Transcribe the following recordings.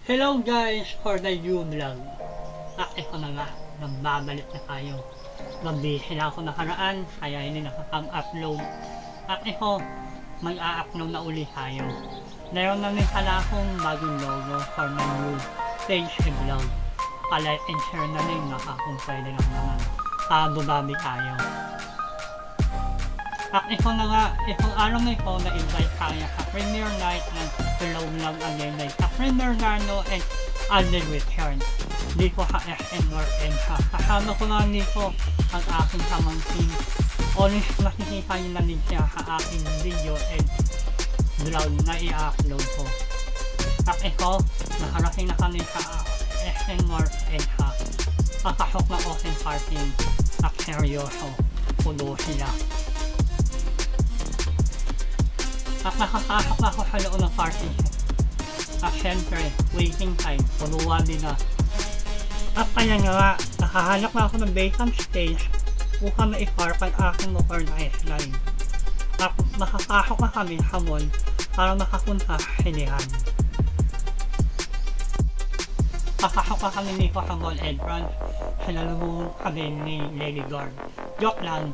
Hello guys, for the new vlog. Ito na nga, nagbabalik na tayo. Nabihil ako nakaraan, kaya hindi nakapag-upload. At ito, may a-upload na uli tayo. Ngayon na pala akong bagong logo for my new page vlog. Pa-like and share na rin kung pwede lang naman. Bumami tayo. At ito na nga, itong araw na ito na-invite tayo sa premiere night ng Hello Vlog again like sa premiere Nano and Alden Richard dito sa SM North End ha. Kasama ko na dito ang aking pamangkin. Always makikita nyo na din siya sa aking video and vlog na i-upload ko. At ito, nakarating na kami sa SM North End ha. Kakasok na open parking at seryoso. Puno sila. At nakakasok na ako sa loob ng party. At syempre, waiting time, punuan din na. At kaya nga, nakahanap na ako ng vacant space upang ma-park ang aking motor na S-Line. At makakasok na kami sa mall para makapunta sa sinihan. Kakasok na kami nito sa mall entrance, sinalubong kami ni Lady Guard. Joke lang.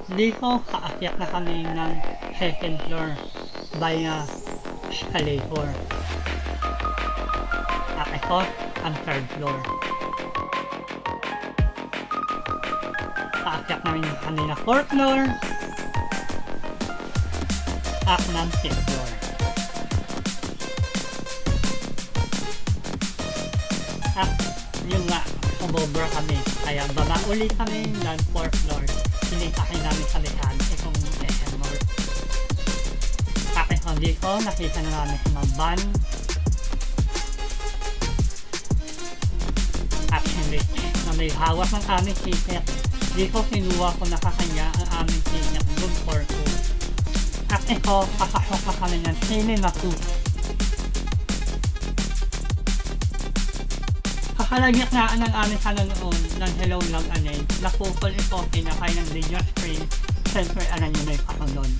Dito, kaakyat na kami ng second floor via escalator. At ito, ang third floor. Kaakyat namin kami na fourth floor at ng fifth floor. At yun nga, umobra kami. Kaya baba ulit kami ng fourth floor. Sinikahin namin sa lihan itong SM North. Tapos dito, nakita na namin sa mga van. At hindi na may hawak ng aming ticket. Dito kinuha ko na kakanya ang aming ticket doon for two. At ito, papasok na kami ng cinema 2. Kakalagitnaan ng aming kananoon ng Hello Vlog Again, napupol ito pinakay ng video screen, siyempre alam nyo na yung kasunod.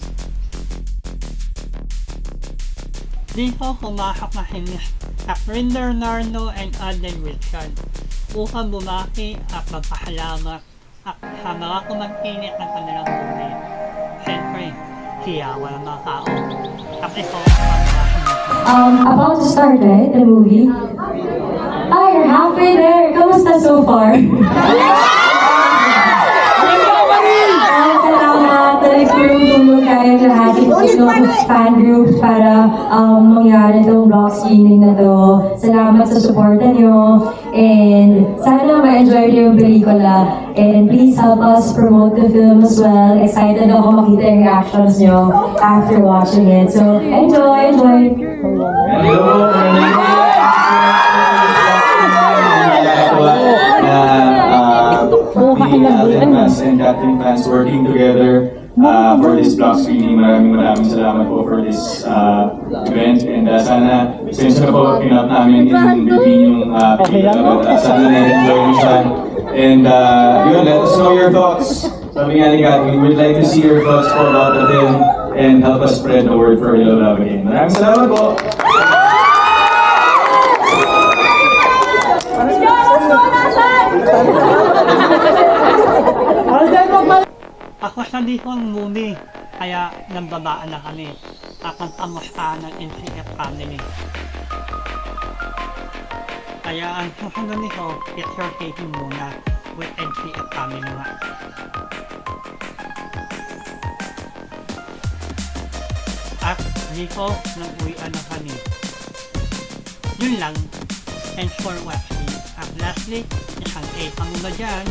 Dito pumasok na hinis at Rinder Narno and Alden Richard upang bumaki at magpahalamat at sa mga kumagkinit ng kanilang movie. Siyempre, siya walang mga tao. At ito ang About to start, right? The movie? Oh, you're halfway there. Kamusta so far? Salamat. Tulong-tulong kayo lahat. Fan groups para mangyari itong vlog screening na to. Salamat sa suporta nyo. And sana ma-enjoy nyo yung pelikula. And please help us promote the film as well. Excited ako makita yung reactions nyo after watching it. So, enjoy! Hello, the Alden fans and Catherine fans working together for this vlog screening. Maraming salamat po for this event. And sana, since na po pinap namin in between yung pelikula, sana na-enjoy nyo siya. And yun, let us know your thoughts. Sabi nga ni Catherine, we'd like to see your thoughts po about the film and help us spread the word for Hello Love Again. Maraming salamat po! Ako sa dito ang movie, kaya nambabaan na kami at nagkamustahan ng NCF family. Kaya ang susunod nito, picture taking muna with NCF family nga. At dito, nag-uwian na kami. Yun lang. Thanks for watching. At lastly, isang A pa muna dyan.